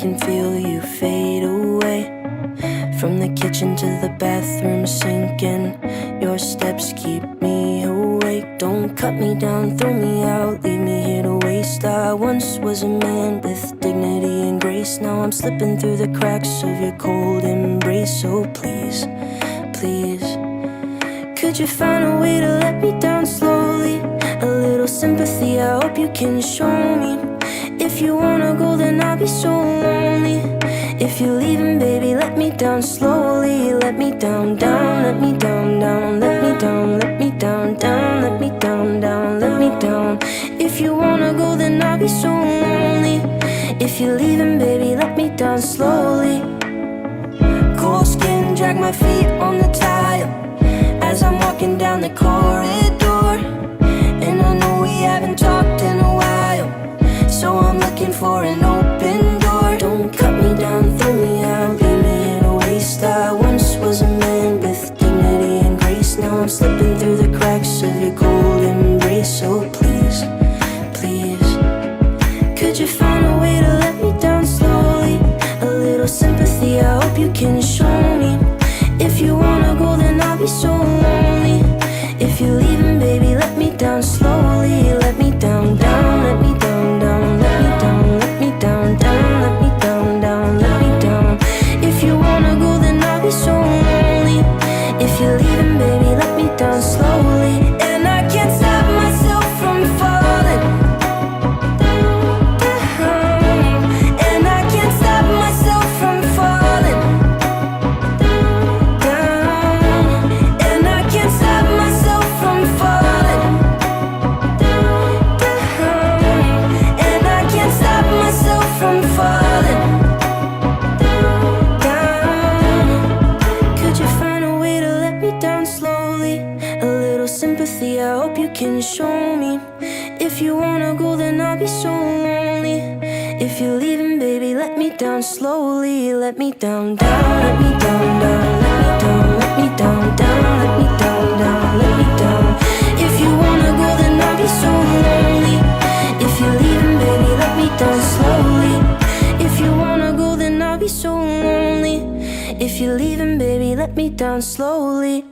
can feel you fade away. From the kitchen to the bathroom sinking, your steps keep me awake. Don't cut me down, throw me out, leave me here to waste. I once was a man with dignity and grace. Now I'm slipping through the cracks of your cold embrace. So please, please, could you find a way to let me down slowly? A little sympathy, I hope you can show me. If you wanna go, then I'll be so lonely. If you're leaving, baby, let me down slowly. Let me down, down, let me down, down, let me down, let me down, down, let me down, down, let me down. If you wanna go, then I'll be so lonely. If you're leaving, baby, let me down slowly. Cold skin, drag my feet on the tile as I'm walking down the corridor. And I know we haven't talked in a while, so I'm looking for an open door. Don't cut me down, throw me out, leave me in a waste. I once was a man with dignity and grace. Now I'm slipping through the cracks of your cold embrace. So please, please, could you find a way to let me down slowly? A little sympathy, I hope you can show me. If you wanna go, then I'll be so lonely. If you're leaving, baby, let me down slowly. Let me down, down, let me down, down, let me down, let me down, down, let me down, down, let me down. If you wanna go, then I'll be so lonely. If you're leaving, baby, let me down slowly. And I can't stop myself from falling down. And I can't stop myself from falling down. And I can't stop myself from falling down. And I can't stop myself from falling down. Could you find a way to let me down slowly? A little sympathy, I hope you can show me. If you wanna go, then I'll be so lonely. If you're leaving, baby, let me down slowly. Let me down, down, let me down, down, let me down, let me down, down, let me down, down, let me down. If you wanna go, then I'll be so lonely. If you're leaving, baby, let me down slowly. If you wanna go, then I'll be so lonely. If you're leaving, baby, let me down slowly.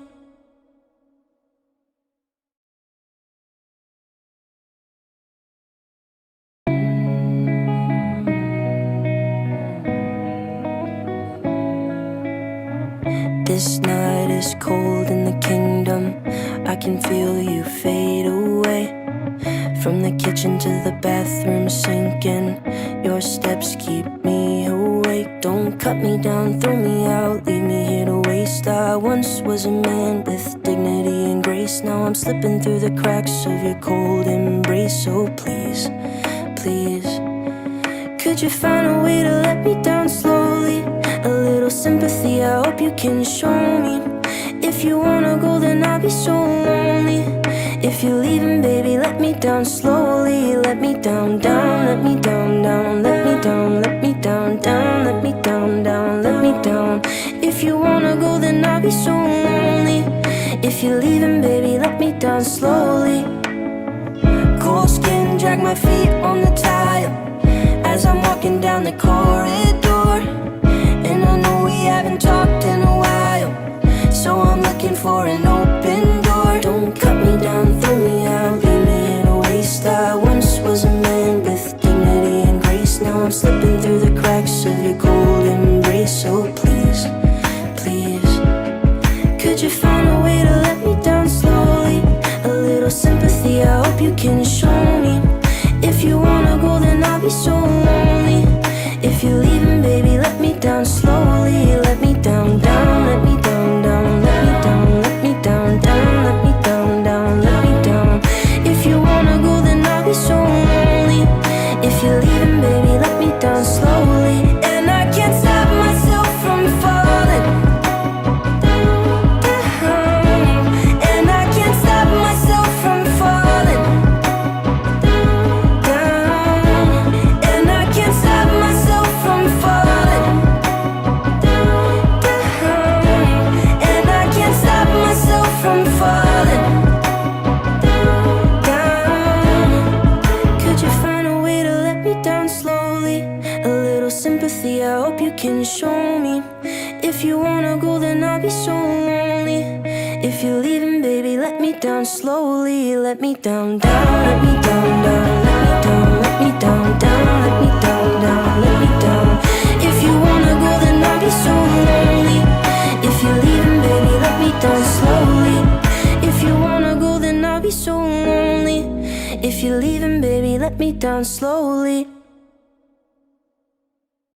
This night is cold in the kingdom. I can feel you fade away. From the kitchen to the bathroom sinking, your steps keep me awake. Don't cut me down, throw me out, leave me here to waste. I once was a man with dignity and grace. Now I'm slipping through the cracks of your cold embrace. So please, please, could you find a way to let me down slowly? A little sympathy, I hope you can show me. If you wanna go, then I'll be so lonely. If you're leaving, baby, let me down slowly. Let me down, down, let me down, down, let me down, let me down, down, let me down, down, let me down. If you wanna go, then I'll be so lonely. If you're leaving, baby, let me down slowly. Cold skin, drag my feet on the tile as I'm walking down the corridor. And I know we haven't talked in a while, so I'm looking for an open door. Don't cut me down, throw me out, leave me in a waste. I once was a man with dignity and grace. Now I'm slipping through the cracks of your cold embrace. So please, please, could you find a way to let me down slowly? A little sympathy, I hope you can show me. If you wanna go, then I'll be so lonely. If you're leaving, baby, let me down slowly. Let me down, down, let me down, down, let me down, let me down, down, let me down, down, let me down. If you wanna go, then I'll be so lonely. If you're leaving, baby, let me down slowly. And I can't stop myself from falling down. And I can't stop myself from falling down. And I can't stop myself from falling sympathy, I hope you can show me. If you wanna go, then I'll be so lonely. If you're leaving, baby, let me down slowly. Let me down, down, let me down, down, let me down, let me down, down, let me down, down, let me down. If you wanna go, then I'll be so lonely. If you're leaving, baby, let me down slowly. If you wanna go, then I'll be so lonely. If you're leaving, baby, let me down slowly.